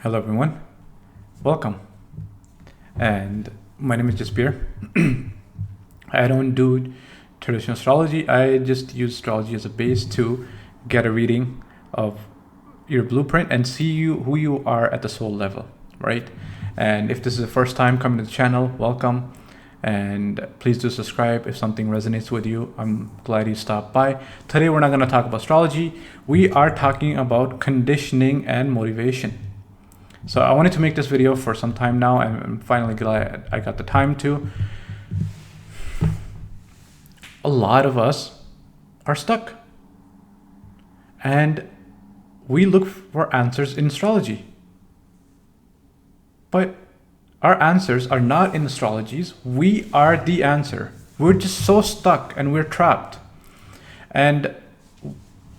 Hello everyone, welcome. And my name is Jaspir. I don't do traditional astrology. I just use astrology as a base to get a reading of your blueprint and see who you are at the soul level, right? And if this is the first time coming to the channel, welcome. And please do subscribe if something resonates with you. I'm glad you stopped by. Today we're not going to talk about astrology. We are talking about conditioning and motivation. So I wanted to make this video for some time now, and I'm finally glad I got the time to. A lot of us are stuck, and we look for answers in astrology. But our answers are not in astrologies. We are the answer. We're just so stuck and we're trapped. And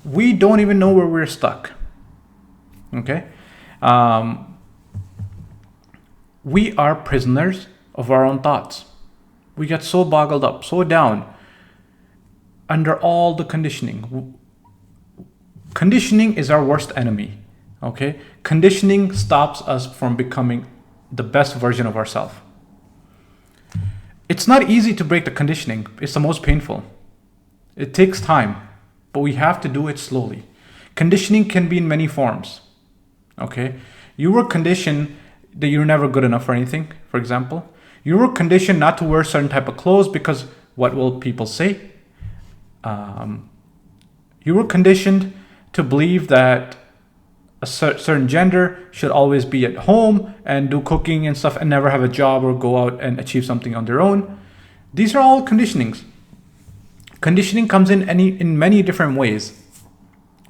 we don't even know where we're stuck. Okay? We are prisoners of our own thoughts. We get so boggled up, so down under all the conditioning. Conditioning is our worst enemy. Okay? Conditioning stops us from becoming the best version of ourselves. It's not easy to break the conditioning. It's the most painful. It takes time, but we have to do it slowly. Conditioning can be in many forms. Okay? You were conditioned that you're never good enough for anything, for example. You were conditioned not to wear certain type of clothes because what will people say? You were conditioned to believe that a certain gender should always be at home and do cooking and stuff and never have a job or go out and achieve something on their own. These are all conditionings. Conditioning comes in many different ways.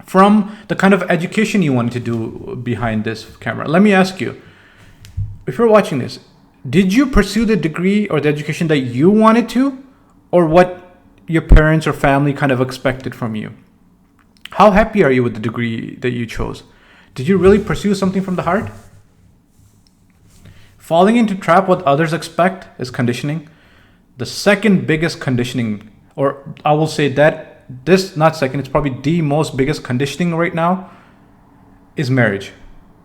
From the kind of education you want to do behind this camera. Let me ask you, if you're watching this, did you pursue the degree or the education that you wanted to, or what your parents or family kind of expected from you? How happy are you with the degree that you chose? Did you really pursue something from the heart? Falling into trap what others expect is conditioning. The second biggest conditioning, or I will say that this, not second, it's probably the most biggest conditioning right now, is marriage.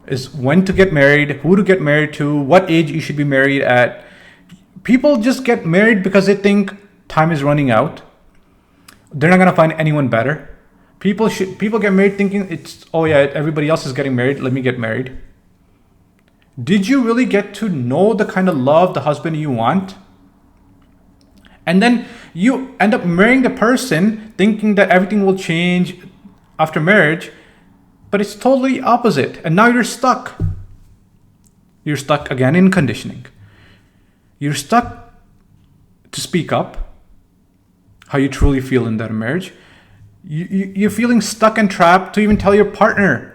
Is when to get married, who to get married to, what age you should be married at. People just get married because they think time is running out. They're not gonna find anyone better. People get married thinking it's, oh yeah, everybody else is getting married, let me get married. Did you really get to know the kind of love, the husband you want? And then you end up marrying the person thinking that everything will change after marriage, but it's totally opposite. And now you're stuck. You're stuck again in conditioning. You're stuck to speak up how you truly feel in that marriage. You're feeling stuck and trapped to even tell your partner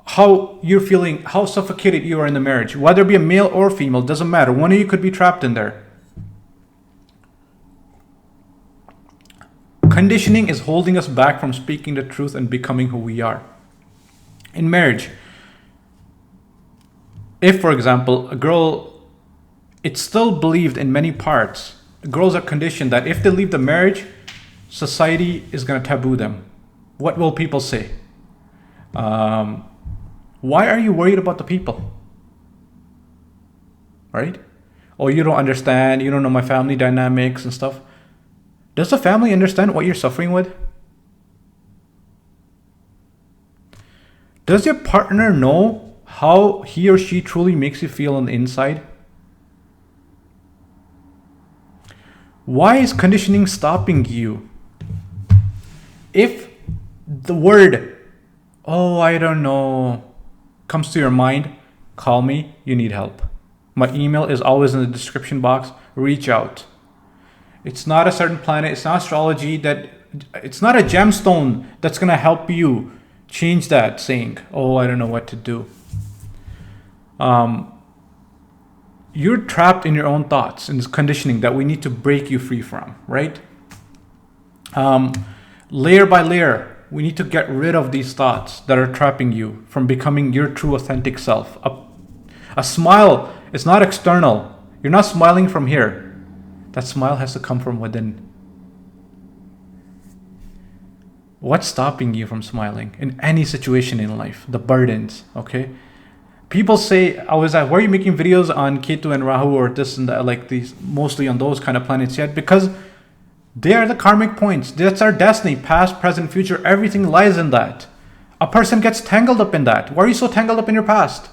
how you're feeling, how suffocated you are in the marriage. Whether it be a male or female, doesn't matter. One of you could be trapped in there. Conditioning is holding us back from speaking the truth and becoming who we are. In marriage, if, for example, a girl, it's still believed in many parts, girls are conditioned that if they leave the marriage, society is going to taboo them. What will people say? Why are you worried about the people? Right? Oh, you don't understand, you don't know my family dynamics and stuff. Does the family understand what you're suffering with? Does your partner know how he or she truly makes you feel on the inside? Why is conditioning stopping you? If the word, oh, I don't know, comes to your mind, call me, you need help. My email is always in the description box. Reach out. It's not a certain planet. It's not astrology. It's not a gemstone that's going to help you change that saying, oh, I don't know what to do. You're trapped in your own thoughts and this conditioning that we need to break you free from, right? Layer by layer, we need to get rid of these thoughts that are trapping you from becoming your true authentic self. A smile is not external. You're not smiling from here. That smile has to come from within. What's stopping you from smiling in any situation in life? The burdens, okay? people say, I was like, why are you making videos on Ketu and Rahu or this and that, like these, mostly on those kind of planets yet? Because they are the karmic points. That's our destiny, past, present, future. Everything lies in that. A person gets tangled up in that. Why are you so tangled up in your past?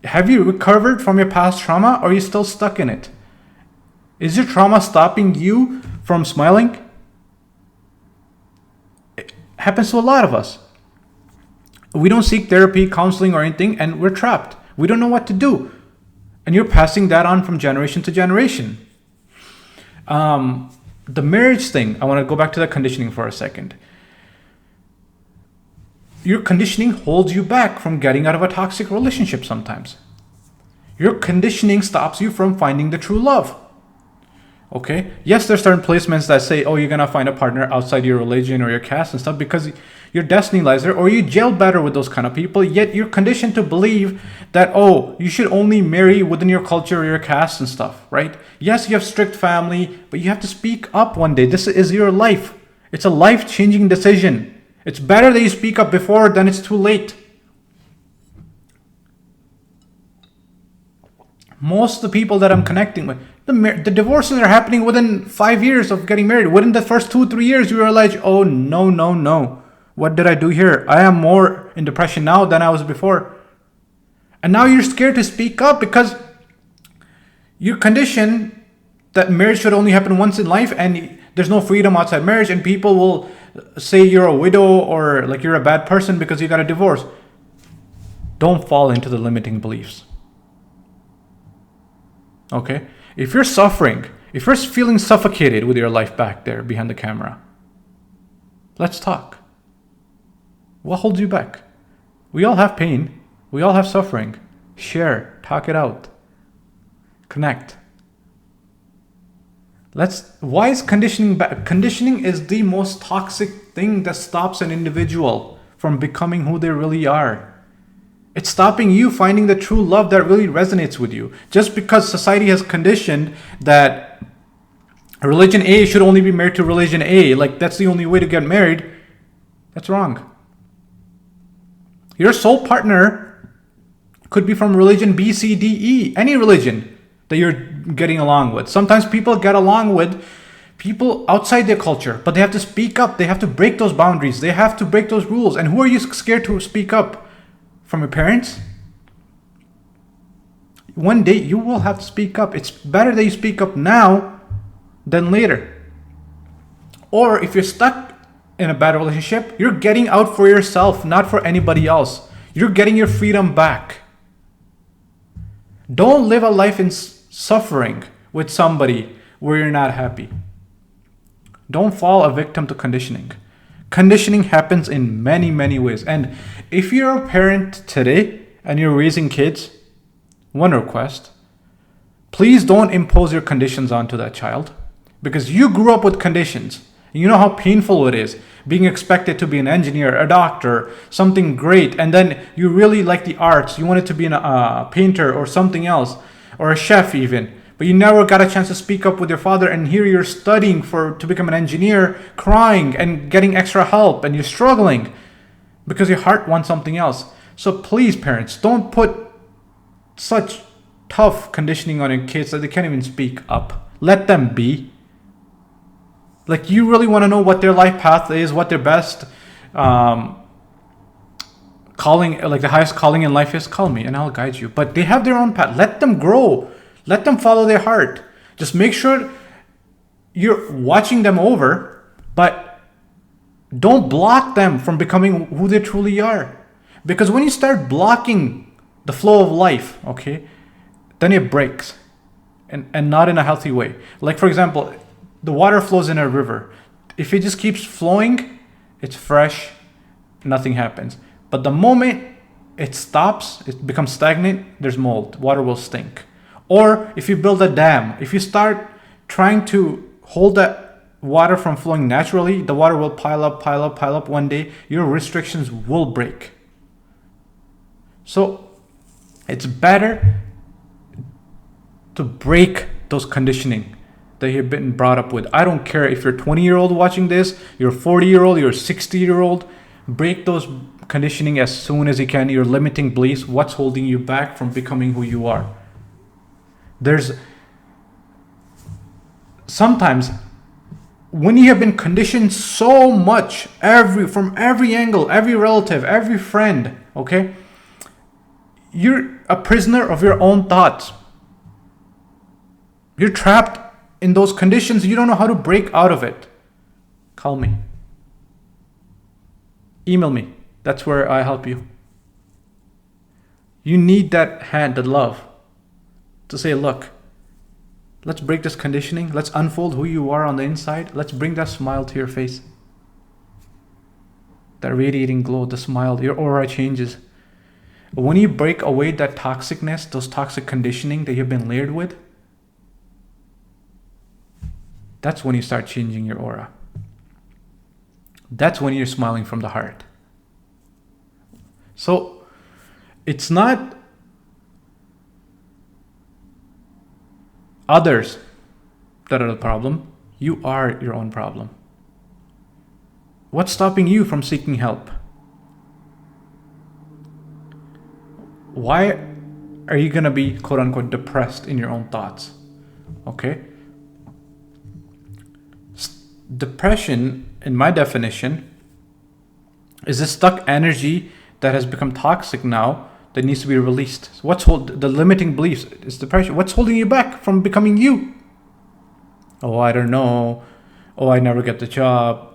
Have you recovered from your past trauma, or are you still stuck in it? Is your trauma stopping you from smiling? It happens to a lot of us. We don't seek therapy, counseling, or anything, and we're trapped. We don't know what to do. And you're passing that on from generation to generation. The marriage thing, I want to go back to the conditioning for a second. Your conditioning holds you back from getting out of a toxic relationship sometimes. Your conditioning stops you from finding the true love. Okay? Yes, there's certain placements that say, oh, you're going to find a partner outside your religion or your caste and stuff because your destiny lies there, or you gel better with those kind of people, yet you're conditioned to believe that, oh, you should only marry within your culture or your caste and stuff, right? Yes, you have strict family, but you have to speak up one day. This is your life. It's a life-changing decision. It's better that you speak up before than it's too late. Most of the people that I'm connecting with, the divorces are happening within 5 years of getting married. Within the first 2-3 years, you realize, oh, no. What did I do here? I am more in depression now than I was before. And now you're scared to speak up because you're conditioned that marriage should only happen once in life and there's no freedom outside marriage, and people will say you're a widow or like you're a bad person because you got a divorce. Don't fall into the limiting beliefs. Okay? If you're suffering, if you're feeling suffocated with your life back there behind the camera, let's talk. What holds you back? We all have pain. We all have suffering. Share. Talk it out. Connect. Why is conditioning bad? Conditioning is the most toxic thing that stops an individual from becoming who they really are. It's stopping you finding the true love that really resonates with you. Just because society has conditioned that religion A should only be married to religion A, like that's the only way to get married, that's wrong. Your soul partner could be from religion B, C, D, E, any religion that you're getting along with. Sometimes people get along with people outside their culture, but they have to speak up. They have to break those boundaries. They have to break those rules. And who are you scared to speak up? From your parents? One day you will have to speak up. It's better that you speak up now than later. Or if you're stuck in a bad relationship, you're getting out for yourself, not for anybody else. You're getting your freedom back. Don't live a life in suffering with somebody where you're not happy. Don't fall a victim to conditioning. Conditioning happens in many, many ways. And if you're a parent today and you're raising kids, one request, please don't impose your conditions onto that child, because you grew up with conditions. You know how painful it is being expected to be an engineer, a doctor, something great, and then you really like the arts. You wanted to be a painter or something else, or a chef even, but you never got a chance to speak up with your father, and here you're studying to become an engineer, crying and getting extra help, and you're struggling because your heart wants something else. So please, parents, don't put such tough conditioning on your kids that they can't even speak up. Let them be. Like, you really want to know what their life path is, what their best calling, like the highest calling in life is, call me and I'll guide you. But they have their own path. Let them grow. Let them follow their heart. Just make sure you're watching them over, but don't block them from becoming who they truly are. Because when you start blocking the flow of life, okay, then it breaks, and not in a healthy way. Like, for example, the water flows in a river. If it just keeps flowing, it's fresh, nothing happens. But the moment it stops, it becomes stagnant, there's mold, water will stink. Or if you build a dam, if you start trying to hold that water from flowing naturally, the water will pile up one day, your restrictions will break. So it's better to break those conditioning that you've been brought up with. I don't care if you're 20-year-old watching this, you're 40-year-old, you're 60-year-old, break those conditioning as soon as you can, your limiting beliefs, what's holding you back from becoming who you are. There's sometimes when you have been conditioned so much, from every angle, every relative, every friend, okay, you're a prisoner of your own thoughts. You're trapped in those conditions. You don't know how to break out of it. Call me. Email me. That's where I help you. You need that hand, that love, to say, look, let's break this conditioning. Let's unfold who you are on the inside. Let's bring that smile to your face. That radiating glow, the smile, your aura changes. When you break away that toxicness, those toxic conditioning that you've been layered with, that's when you start changing your aura. That's when you're smiling from the heart. So it's not others that are the problem. You are your own problem. What's stopping you from seeking help? Why are you going to be quote unquote depressed in your own thoughts? Okay. Depression, in my definition, is a stuck energy that has become toxic now that needs to be released. So the limiting beliefs is depression. What's holding you back from becoming you? Oh, I don't know. Oh, I never get the job.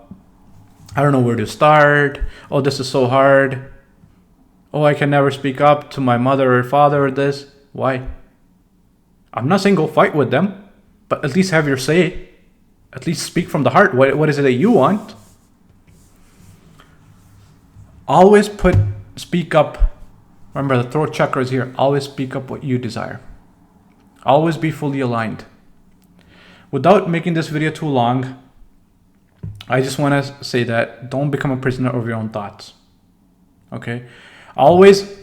I don't know where to start. Oh, this is so hard. Oh, I can never speak up to my mother or father or this. Why? I'm not saying go fight with them, but at least have your say. At least speak from the heart. What is it that you want? Always speak up. Remember, the throat chakra is here. Always speak up what you desire. Always be fully aligned. Without making this video too long, I just want to say that don't become a prisoner of your own thoughts. Okay? Always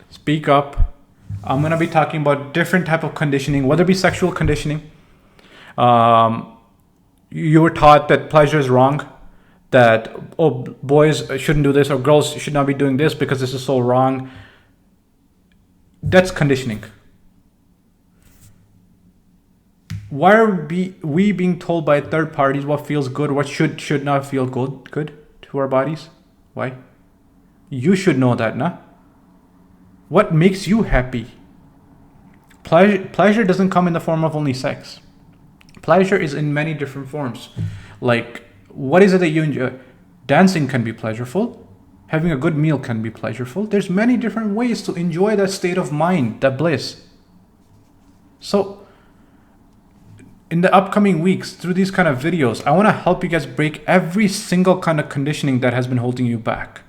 speak up. I'm going to be talking about different type of conditioning, whether it be sexual conditioning. You were taught that pleasure is wrong, that boys shouldn't do this or girls should not be doing this because this is so wrong. That's conditioning. Why are we being told by third parties what feels good, what should not feel good to our bodies? Why? You should know that, nah? What makes you happy? Pleasure doesn't come in the form of only sex. Pleasure is in many different forms. Like, what is it that you enjoy? Dancing can be pleasureful. Having a good meal can be pleasureful. There's many different ways to enjoy that state of mind, that bliss. So, in the upcoming weeks, through these kind of videos, I want to help you guys break every single kind of conditioning that has been holding you back.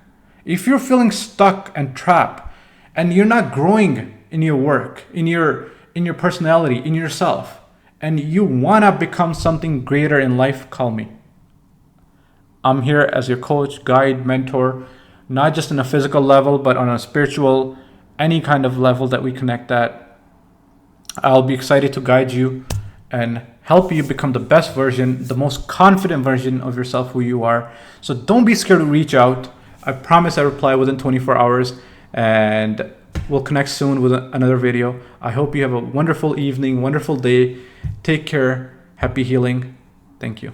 If you're feeling stuck and trapped, and you're not growing in your work, in your personality, in yourself, and you want to become something greater in life, call me. I'm here as your coach, guide, mentor, not just on a physical level, but on a spiritual, any kind of level that we connect at. I'll be excited to guide you and help you become the best version, the most confident version of yourself, who you are. So don't be scared to reach out. I promise I reply within 24 hours, and we'll connect soon with another video. I hope you have a wonderful evening, wonderful day. Take care. Happy healing. Thank you.